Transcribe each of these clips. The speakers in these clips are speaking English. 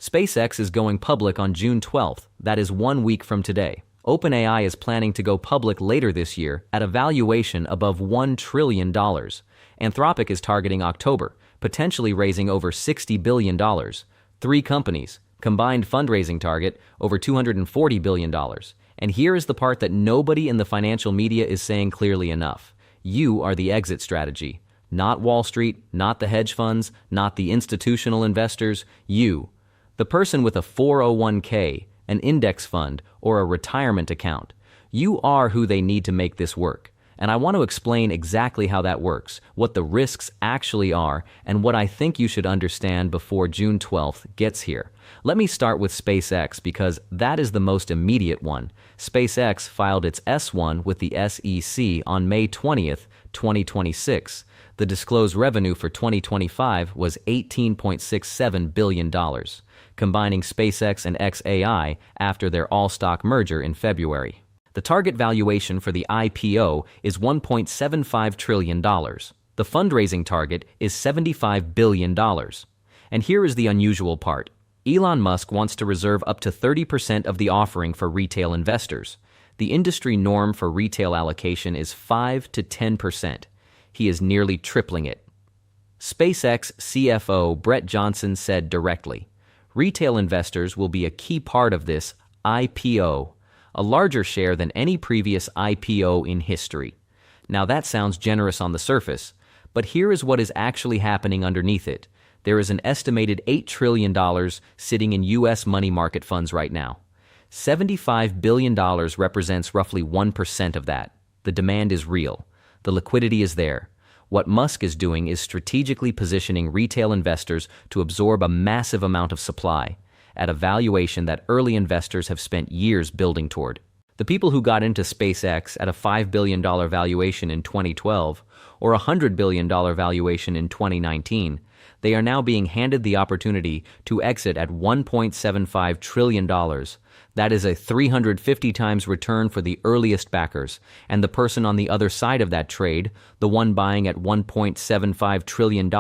SpaceX is going public on June 12th, that is 1 week from today. OpenAI is planning to go public later this year at a valuation above $1 trillion. Anthropic is targeting October, potentially raising over $60 billion. 3 companies, combined fundraising target over $240 billion. And here is the part that nobody in the financial media is saying clearly enough. You are the exit strategy. Not Wall Street, not the hedge funds, not the institutional investors. You. The person with a 401k, an index fund, or a retirement account. You are who they need to make this work. And I want to explain exactly how that works, what the risks actually are, and what I think you should understand before June 12th gets here. Let me start with SpaceX because that is the most immediate one. SpaceX filed its S-1 with the SEC on May 20th, 2026. The disclosed revenue for 2025 was $18.67 billion, combining SpaceX and xAI after their all-stock merger in February. The target valuation for the IPO is $1.75 trillion. The fundraising target is $75 billion. And here is the unusual part. Elon Musk wants to reserve up to 30% of the offering for retail investors. The industry norm for retail allocation is 5 to 10%. He is nearly tripling it. SpaceX CFO Brett Johnson said directly, "Retail investors will be a key part of this IPO, a larger share than any previous IPO in history." Now that sounds generous on the surface, but here is what is actually happening underneath it. There is an estimated $8 trillion sitting in U.S. money market funds right now. $75 billion represents roughly 1% of that. The demand is real. The liquidity is there. What Musk is doing is strategically positioning retail investors to absorb a massive amount of supply at a valuation that early investors have spent years building toward. The people who got into SpaceX at a $5 billion valuation in 2012 or a $100 billion valuation in 2019, they are now being handed the opportunity to exit at $1.75 trillion. That is a 350 times return for the earliest backers, and the person on the other side of that trade, the one buying at $1.75 trillion,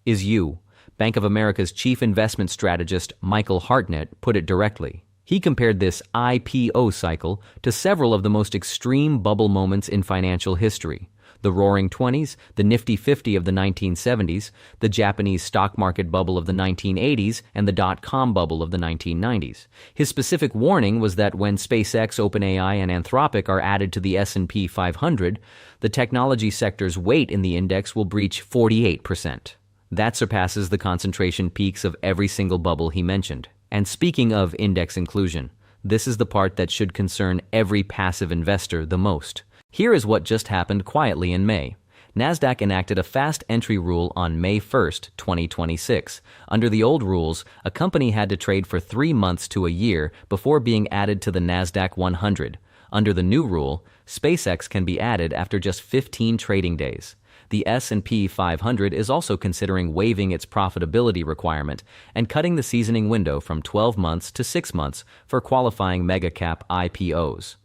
is you. Bank of America's chief investment strategist Michael Hartnett put it directly. He compared this IPO cycle to several of the most extreme bubble moments in financial history. The Roaring '20s, the Nifty 50 of the 1970s, the Japanese stock market bubble of the 1980s, and the dot-com bubble of the 1990s. His specific warning was that when SpaceX, OpenAI, and Anthropic are added to the S&P 500, the technology sector's weight in the index will breach 48%. That surpasses the concentration peaks of every single bubble he mentioned. And speaking of index inclusion, this is the part that should concern every passive investor the most. Here is what just happened quietly in May. NASDAQ enacted a fast entry rule on May 1st, 2026. Under the old rules, a company had to trade for 3 months to a year before being added to the NASDAQ 100. Under the new rule, SpaceX can be added after just 15 trading days. The S&P 500 is also considering waiving its profitability requirement and cutting the seasoning window from 12 months to 6 months for qualifying mega-cap IPOs.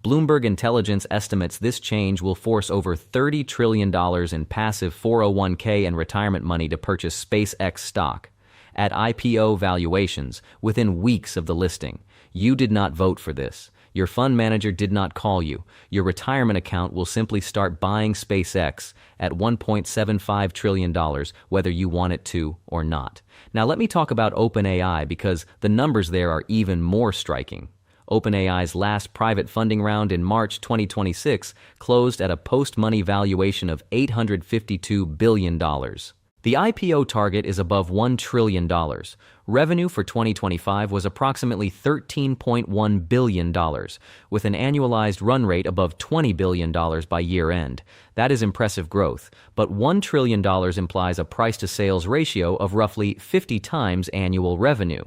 Bloomberg Intelligence estimates this change will force over $30 trillion in passive 401k and retirement money to purchase SpaceX stock at IPO valuations within weeks of the listing. You did not vote for this. Your fund manager did not call you. Your retirement account will simply start buying SpaceX at $1.75 trillion, whether you want it to or not. Now let me talk about OpenAI because the numbers there are even more striking. OpenAI's last private funding round in March 2026 closed at a post-money valuation of $852 billion. The IPO target is above $1 trillion. Revenue for 2025 was approximately $13.1 billion, with an annualized run rate above $20 billion by year-end. That is impressive growth, but $1 trillion implies a price-to-sales ratio of roughly 50 times annual revenue.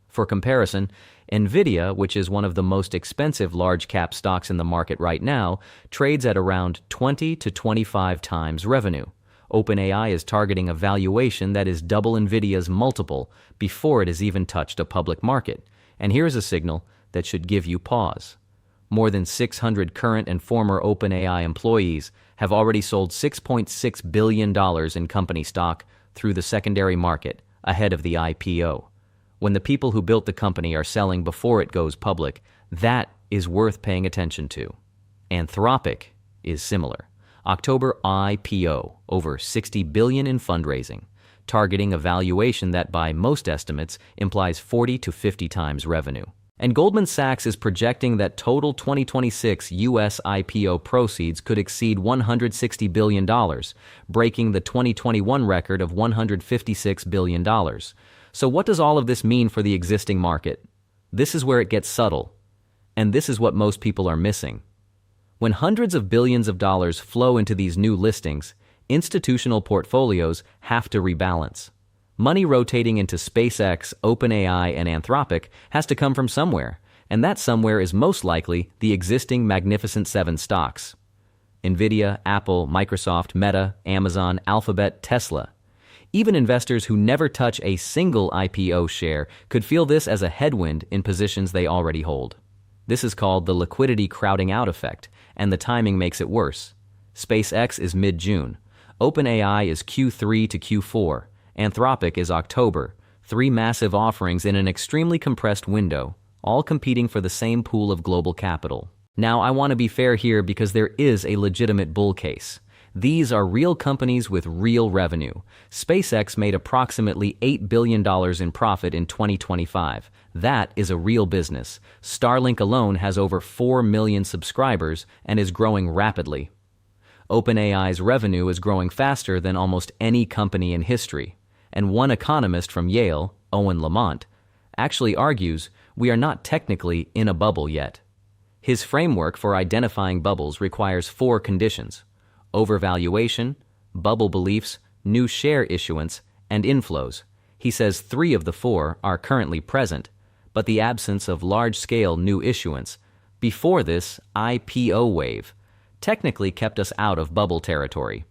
For comparison, NVIDIA, which is one of the most expensive large-cap stocks in the market right now, trades at around 20 to 25 times revenue. OpenAI is targeting a valuation that is double NVIDIA's multiple before it has even touched a public market. And here's a signal that should give you pause. More than 600 current and former OpenAI employees have already sold $6.6 billion in company stock through the secondary market ahead of the IPO. When the people who built the company are selling before it goes public, that is worth paying attention to. Anthropic is similar. October IPO, over $60 billion in fundraising, targeting a valuation that by most estimates implies 40 to 50 times revenue. And Goldman Sachs is projecting that total 2026 U.S. IPO proceeds could exceed $160 billion, breaking the 2021 record of $156 billion. So what does all of this mean for the existing market? This is where it gets subtle, and this is what most people are missing. When hundreds of billions of dollars flow into these new listings, institutional portfolios have to rebalance. Money rotating into SpaceX, OpenAI, and Anthropic has to come from somewhere, and that somewhere is most likely the existing Magnificent Seven stocks. Nvidia, Apple, Microsoft, Meta, Amazon, Alphabet, Tesla. Even investors who never touch a single IPO share could feel this as a headwind in positions they already hold. This is called the liquidity crowding out effect, and the timing makes it worse. SpaceX is mid-June. OpenAI is Q3 to Q4. Anthropic is October. 3 massive offerings in an extremely compressed window, all competing for the same pool of global capital. Now, I want to be fair here because there is a legitimate bull case. These are real companies with real revenue. SpaceX made approximately $8 billion in profit in 2025. That is a real business. Starlink alone has over 4 million subscribers and is growing rapidly. OpenAI's revenue is growing faster than almost any company in history. And one economist from Yale, Owen Lamont, actually argues we are not technically in a bubble yet. His framework for identifying bubbles requires 4 conditions: overvaluation, bubble beliefs, new share issuance, and inflows. He says 3 of the 4 are currently present, but the absence of large-scale new issuance before this IPO wave technically kept us out of bubble territory.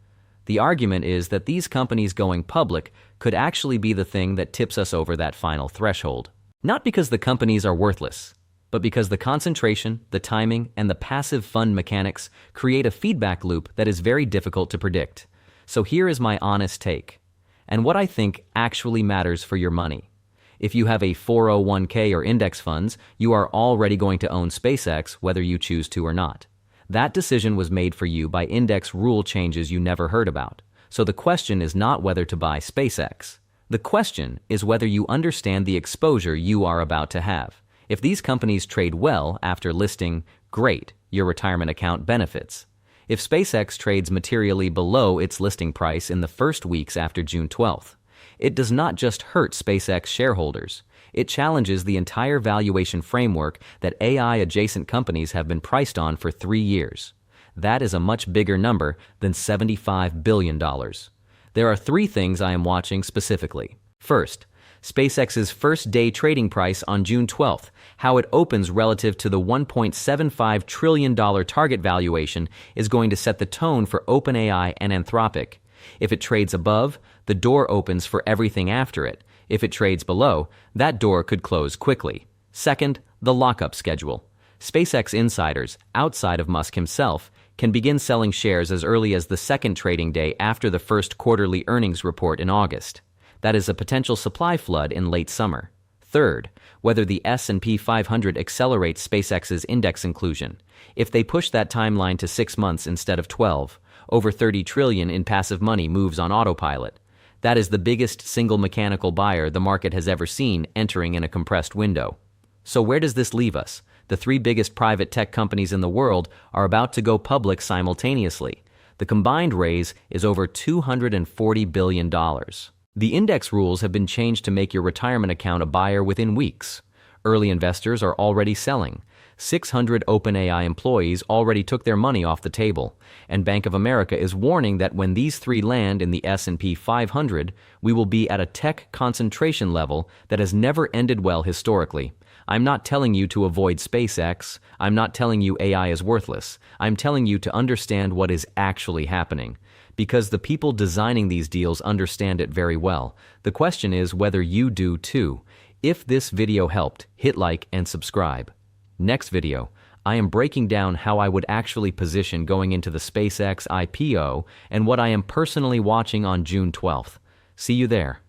The argument is that these companies going public could actually be the thing that tips us over that final threshold. Not because the companies are worthless, but because the concentration, the timing, and the passive fund mechanics create a feedback loop that is very difficult to predict. So here is my honest take, and what I think actually matters for your money. If you have a 401k or index funds, you are already going to own SpaceX whether you choose to or not. That decision was made for you by index rule changes you never heard about. So the question is not whether to buy SpaceX. The question is whether you understand the exposure you are about to have. If these companies trade well after listing, great, your retirement account benefits. If SpaceX trades materially below its listing price in the first weeks after June 12th, it does not just hurt SpaceX shareholders. It challenges the entire valuation framework that AI-adjacent companies have been priced on for 3 years. That is a much bigger number than $75 billion. There are 3 things I am watching specifically. First, SpaceX's first-day trading price on June 12th, how it opens relative to the $1.75 trillion target valuation is going to set the tone for OpenAI and Anthropic. If it trades above, the door opens for everything after it. If it trades below, that door could close quickly. Second, the lockup schedule. SpaceX insiders, outside of Musk himself, can begin selling shares as early as the second trading day after the first quarterly earnings report in August. That is a potential supply flood in late summer. Third, whether the S&P 500 accelerates SpaceX's index inclusion. If they push that timeline to 6 months instead of 12, over $30 trillion in passive money moves on autopilot. That is the biggest single mechanical buyer the market has ever seen entering in a compressed window. So where does this leave us? The 3 biggest private tech companies in the world are about to go public simultaneously. The combined raise is over $240 billion. The index rules have been changed to make your retirement account a buyer within weeks. Early investors are already selling. 600 OpenAI employees already took their money off the table, and Bank of America is warning that when these 3 land in the S&P 500, we will be at a tech concentration level that has never ended well historically. I'm not telling you to avoid SpaceX. I'm not telling you AI is worthless. I'm telling you to understand what is actually happening, because the people designing these deals understand it very well. The question is whether you do too. If this video helped, hit like and subscribe. Next video, I am breaking down how I would actually position going into the SpaceX IPO and what I am personally watching on June 12th. See you there.